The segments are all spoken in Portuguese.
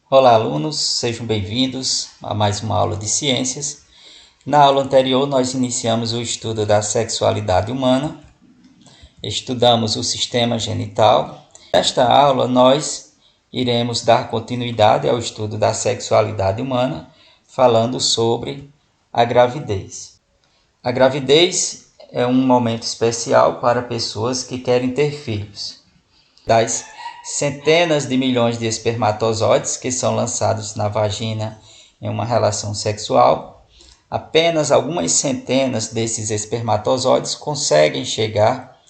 Olá, alunos, sejam bem-vindos a mais uma aula de ciências. Na aula anterior, nós iniciamos o estudo da sexualidade humana, estudamos o sistema genital. Nesta aula, nós iremos dar continuidade ao estudo da sexualidade humana, falando sobre a gravidez. A gravidez é um momento especial para pessoas que querem ter filhos. Das centenas de milhões de espermatozoides que são lançados na vagina em uma relação sexual, apenas algumas centenas desses espermatozoides conseguem chegar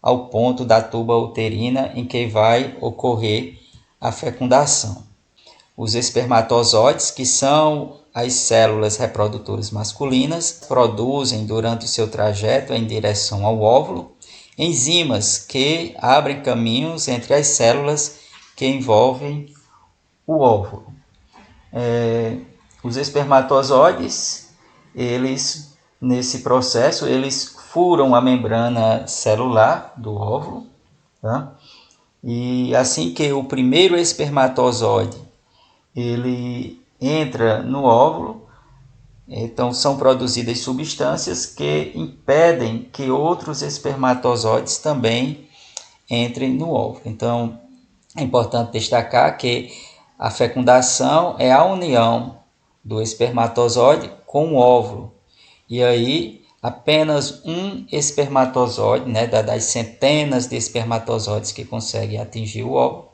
ao ponto da tuba uterina em que vai ocorrer a fecundação. Os espermatozoides, que são as células reprodutoras masculinas, produzem durante o seu trajeto em direção ao óvulo enzimas que abrem caminhos entre as células que envolvem o óvulo. Os espermatozoides, nesse processo, eles furam a membrana celular do óvulo, tá? E assim que o primeiro espermatozoide ele entra no óvulo, então são produzidas substâncias que impedem que outros espermatozoides também entrem no óvulo. Então é importante destacar que a fecundação é a união do espermatozoide com o óvulo. E aí apenas um espermatozoide, das centenas de espermatozoides que conseguem atingir o óvulo,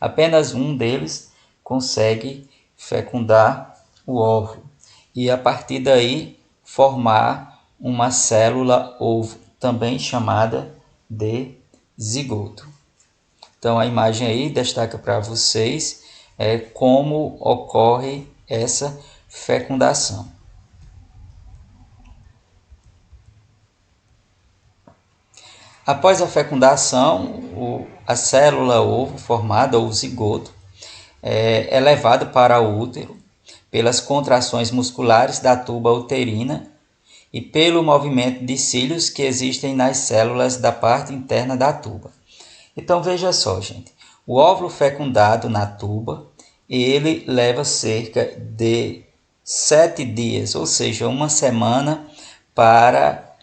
apenas um deles consegue fecundar o óvulo e a partir daí formar uma célula ovo, também chamada de zigoto. Então a imagem aí destaca para vocês como ocorre essa fecundação. Após a fecundação, a célula ovo formada, ou zigoto, é levada para o útero pelas contrações musculares da tuba uterina e pelo movimento de cílios que existem nas células da parte interna da tuba. Então veja só, gente, o óvulo fecundado na tuba, ele leva cerca de 7 dias, ou seja, uma semana, para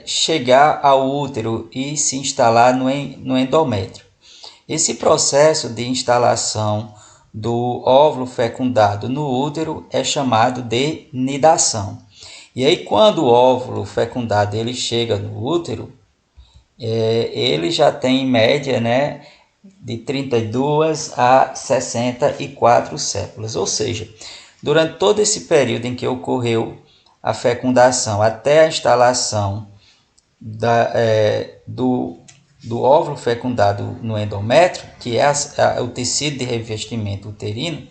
chegar ao útero e se instalar no endométrio. Esse processo de instalação do óvulo fecundado no útero é chamado de nidação. E aí quando o óvulo fecundado ele chega no útero, ele já tem em média de 32 a 64 células. Ou seja, durante todo esse período em que ocorreu a fecundação até a instalação do óvulo fecundado no endométrio, que é o tecido de revestimento uterino,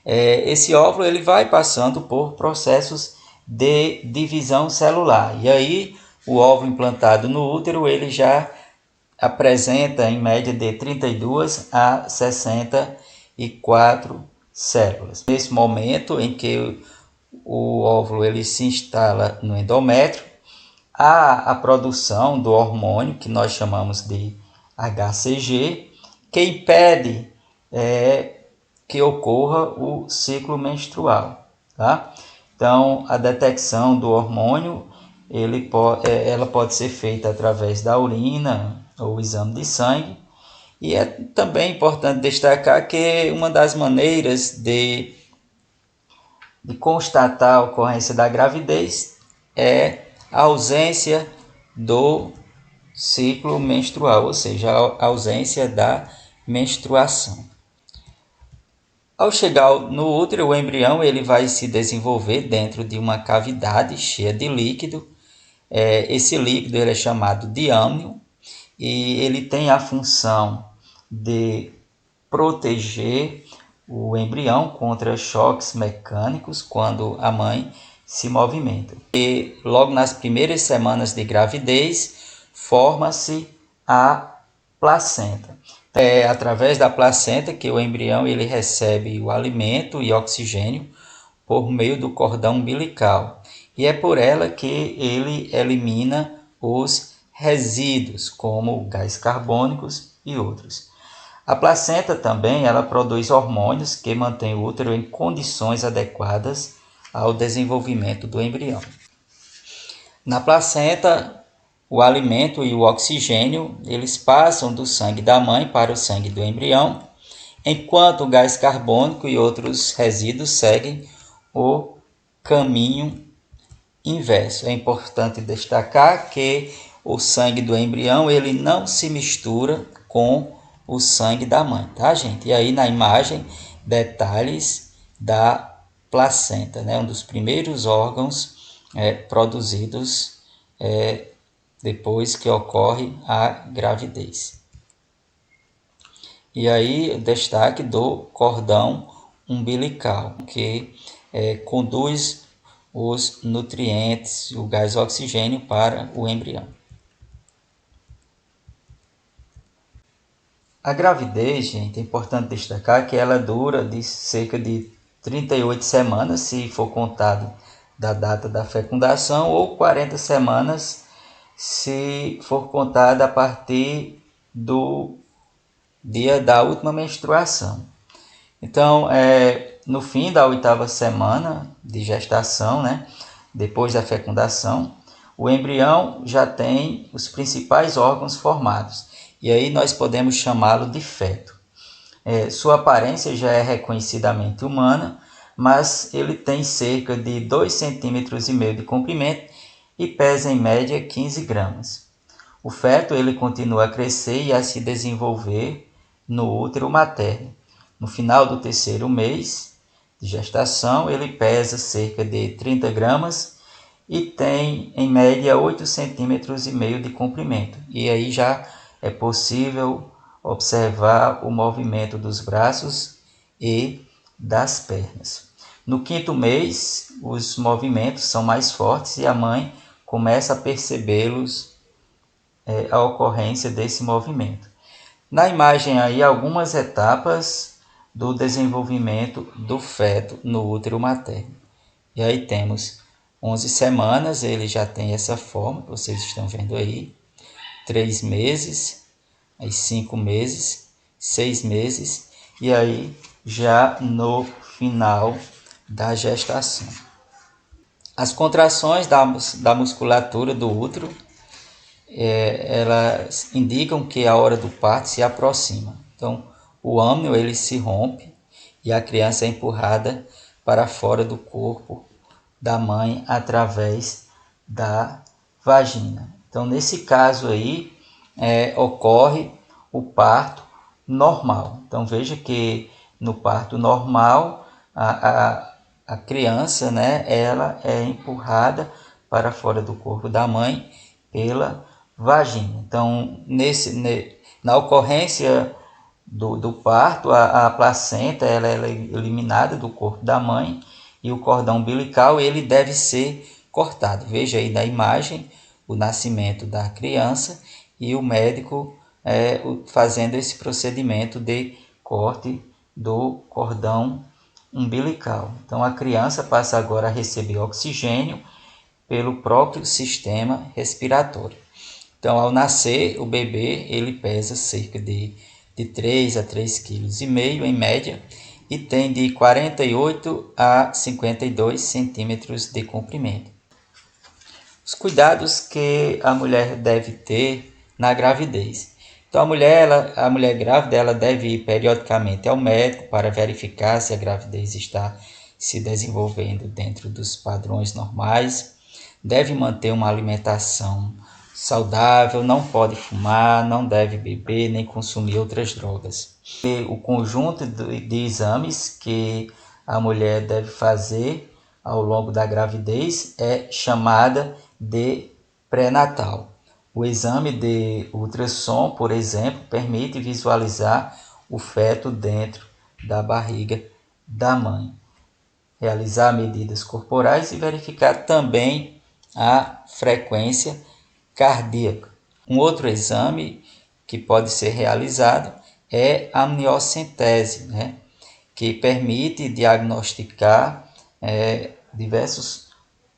esse óvulo ele vai passando por processos de divisão celular. E aí o óvulo implantado no útero ele já apresenta em média de 32 a 64 células. Nesse momento em que o óvulo ele se instala no endométrio, há a produção do hormônio que nós chamamos de HCG, que impede que ocorra o ciclo menstrual, tá? Então, a detecção do hormônio ela pode ser feita através da urina ou exame de sangue. E é também importante destacar que uma das maneiras de constatar a ocorrência da gravidez é a ausência do ciclo menstrual, ou seja, a ausência da menstruação. Ao chegar no útero, o embrião ele vai se desenvolver dentro de uma cavidade cheia de líquido. Esse líquido ele é chamado de âmnion e ele tem a função de proteger o embrião contra choques mecânicos quando a mãe se movimenta. E logo nas primeiras semanas de gravidez forma-se a placenta. É através da placenta que o embrião ele recebe o alimento e oxigênio por meio do cordão umbilical. E é por ela que ele elimina os resíduos, como gás carbônicos e outros. A placenta também ela produz hormônios que mantêm o útero em condições adequadas ao desenvolvimento do embrião. Na placenta, o alimento e o oxigênio eles passam do sangue da mãe para o sangue do embrião, enquanto o gás carbônico e outros resíduos seguem o caminho inverso. É importante destacar que o sangue do embrião ele não se mistura com o sangue da mãe, tá, gente? E aí na imagem, detalhes da placenta, né? Um dos primeiros órgãos produzidos depois que ocorre a gravidez. E aí, destaque do cordão umbilical, que conduz os nutrientes, o gás oxigênio para o embrião. A gravidez, gente, é importante destacar que ela dura de cerca de 38 semanas, se for contado da data da fecundação, ou 40 semanas, se for contada a partir do dia da última menstruação. Então, no fim da 8ª semana de gestação, né, depois da fecundação, o embrião já tem os principais órgãos formados. E aí nós podemos chamá-lo de feto. Sua aparência já é reconhecidamente humana, mas ele tem cerca de 2,5 cm de comprimento e pesa em média 15 gramas. O feto ele continua a crescer e a se desenvolver no útero materno. No final do 3º mês de gestação, ele pesa cerca de 30 gramas e tem em média 8,5 cm de comprimento. E aí já é possível observar o movimento dos braços e das pernas. No 5º mês, os movimentos são mais fortes e a mãe começa a percebê-los, a ocorrência desse movimento. Na imagem aí, algumas etapas do desenvolvimento do feto no útero materno. E aí temos 11 semanas, ele já tem essa forma que vocês estão vendo aí. 3 meses, aí 5 meses, 6 meses e aí já no final da gestação. As contrações da musculatura do útero, elas indicam que a hora do parto se aproxima. Então, o âmnio ele se rompe e a criança é empurrada para fora do corpo da mãe através da vagina. Então, nesse caso aí, ocorre o parto normal. Então, veja que no parto normal, a criança, né, ela é empurrada para fora do corpo da mãe pela vagina. Então, na ocorrência do parto, a placenta ela é eliminada do corpo da mãe e o cordão umbilical ele deve ser cortado. Veja aí na imagem o nascimento da criança e o médico fazendo esse procedimento de corte do cordão umbilical. Então a criança passa agora a receber oxigênio pelo próprio sistema respiratório. Então ao nascer o bebê ele pesa cerca de 3 a 3,5 kg em média e tem de 48 a 52 centímetros de comprimento. Os cuidados que a mulher deve ter na gravidez. Então a mulher grávida ela deve ir periodicamente ao médico para verificar se a gravidez está se desenvolvendo dentro dos padrões normais. Deve manter uma alimentação saudável, não pode fumar, não deve beber nem consumir outras drogas. E o conjunto de exames que a mulher deve fazer ao longo da gravidez é chamada de pré-natal. O exame de ultrassom, por exemplo, permite visualizar o feto dentro da barriga da mãe. Realizar medidas corporais e verificar também a frequência cardíaca. Um outro exame que pode ser realizado é a amniocentese, né? Que permite diagnosticar diversos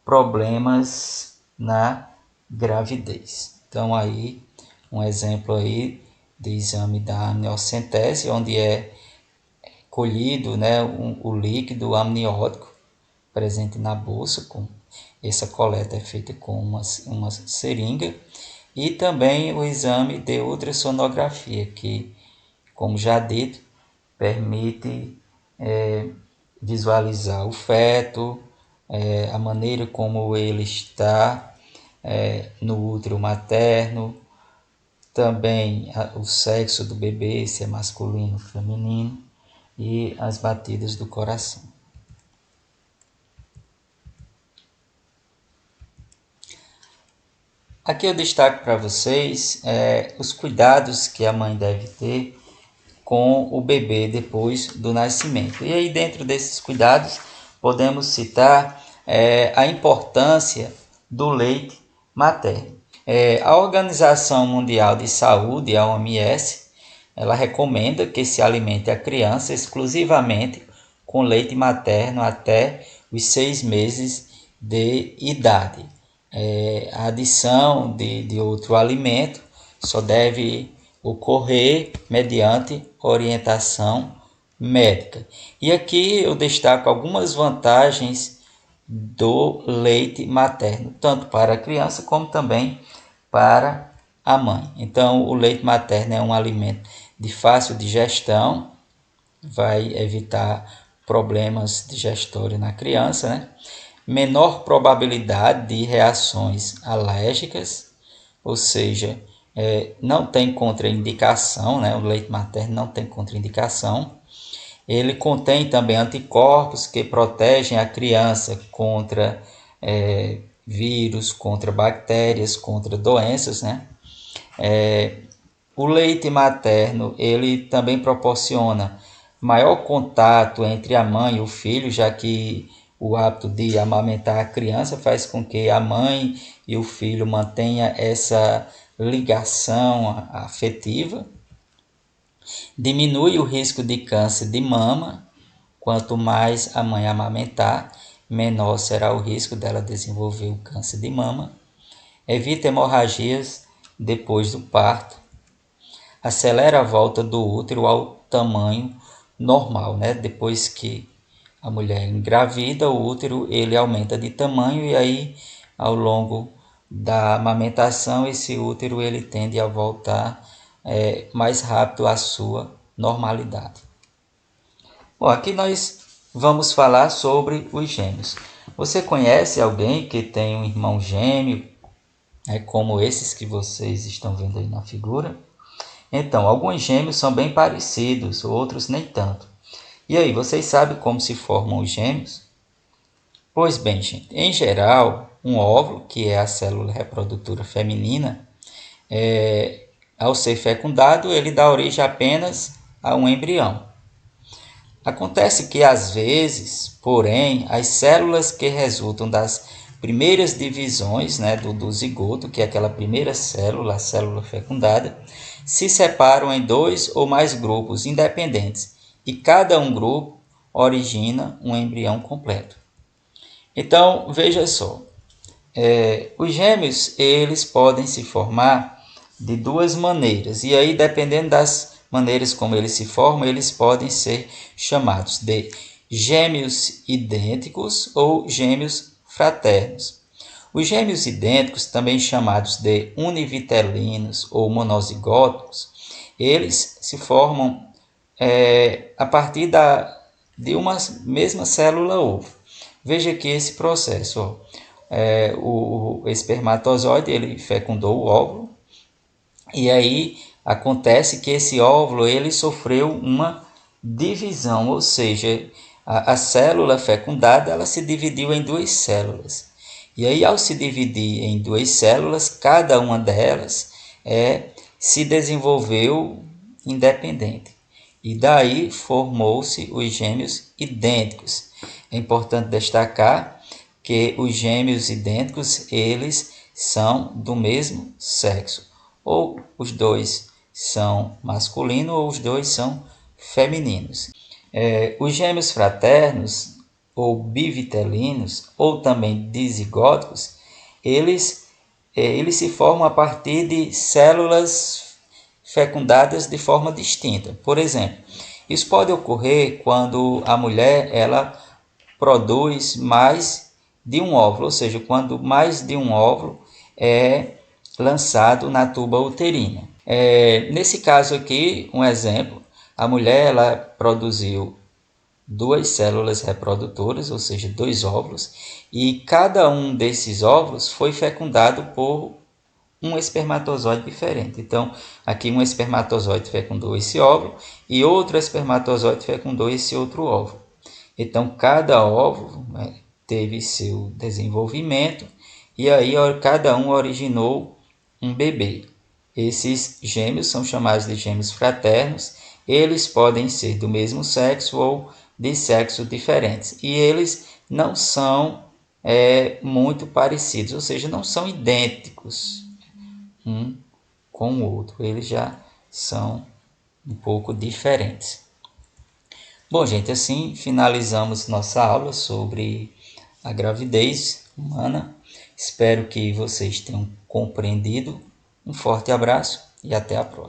problemas na gravidez. Então aí um exemplo aí de exame da amniocentese, onde é colhido, né, o líquido amniótico presente na bolsa. Essa coleta é feita com uma seringa, e também o exame de ultrassonografia, que, como já dito, permite visualizar o feto, a maneira como ele está no útero materno, também o sexo do bebê, se é masculino ou feminino, e as batidas do coração. Aqui eu destaco para vocês os cuidados que a mãe deve ter com o bebê depois do nascimento. E aí, dentro desses cuidados, podemos citar a importância do leite materno. A Organização Mundial de Saúde, a OMS, ela recomenda que se alimente a criança exclusivamente com leite materno até os 6 meses de idade. A adição de outro alimento só deve ocorrer mediante orientação médica. E aqui eu destaco algumas vantagens do leite materno, tanto para a criança como também para a mãe. Então, o leite materno é um alimento de fácil digestão, vai evitar problemas digestórios na criança, né? Menor probabilidade de reações alérgicas, ou seja, não tem contraindicação, né? O leite materno não tem contraindicação. Ele contém também anticorpos que protegem a criança contra vírus, contra bactérias, contra doenças, né? O leite materno ele também proporciona maior contato entre a mãe e o filho, já que o hábito de amamentar a criança faz com que a mãe e o filho mantenham essa ligação afetiva. Diminui o risco de câncer de mama. Quanto mais a mãe amamentar, menor será o risco dela desenvolver o câncer de mama. Evita hemorragias depois do parto. Acelera a volta do útero ao tamanho normal, né? Depois que a mulher engravida, o útero ele aumenta de tamanho, e aí ao longo da amamentação esse útero ele tende a voltar mais rápido à sua normalidade. Bom, aqui nós vamos falar sobre os gêmeos. Você conhece alguém que tem um irmão gêmeo, como esses que vocês estão vendo aí na figura? Então, alguns gêmeos são bem parecidos, outros nem tanto. E aí, vocês sabem como se formam os gêmeos? Pois bem, gente, em geral, um óvulo, que é a célula reprodutora feminina, ao ser fecundado, ele dá origem apenas a um embrião. Acontece que, às vezes, porém, as células que resultam das primeiras divisões, né, do zigoto, que é aquela primeira célula, a célula fecundada, se separam em 2 ou mais grupos independentes, e cada um grupo origina um embrião completo. Então, veja só, os gêmeos eles podem se formar de 2 maneiras, e aí, dependendo das maneiras como eles se formam, eles podem ser chamados de gêmeos idênticos ou gêmeos fraternos. Os gêmeos idênticos, também chamados de univitelinos ou monozigóticos, eles se formam a partir de uma mesma célula ovo. Veja aqui esse processo. O espermatozoide ele fecundou o óvulo, e aí acontece que esse óvulo ele sofreu uma divisão, ou seja, a célula fecundada ela se dividiu em 2 células. E aí, ao se dividir em 2 células, cada uma delas se desenvolveu independente. E daí formou-se os gêmeos idênticos. É importante destacar que os gêmeos idênticos eles são do mesmo sexo. Ou os 2 são masculinos ou os 2 são femininos. Os gêmeos fraternos ou bivitelinos ou também dizigóticos, eles se formam a partir de células fecundadas de forma distinta. Por exemplo, isso pode ocorrer quando a mulher ela produz mais de um óvulo, ou seja, quando mais de um óvulo é lançado na tuba uterina. Nesse caso aqui, um exemplo, a mulher ela produziu 2 células reprodutoras, ou seja, 2 óvulos, e cada um desses óvulos foi fecundado por um espermatozoide diferente. Então, aqui um espermatozoide fecundou esse óvulo e outro espermatozoide fecundou esse outro óvulo. Então, cada óvulo teve seu desenvolvimento e aí cada um originou um bebê. Esses gêmeos são chamados de gêmeos fraternos. Eles podem ser do mesmo sexo ou de sexo diferentes. E eles não são muito parecidos, ou seja, não são idênticos um com o outro. Eles já são um pouco diferentes. Bom, gente, assim finalizamos nossa aula sobre a gravidez humana. Espero que vocês tenham compreendido. Um forte abraço e até a próxima.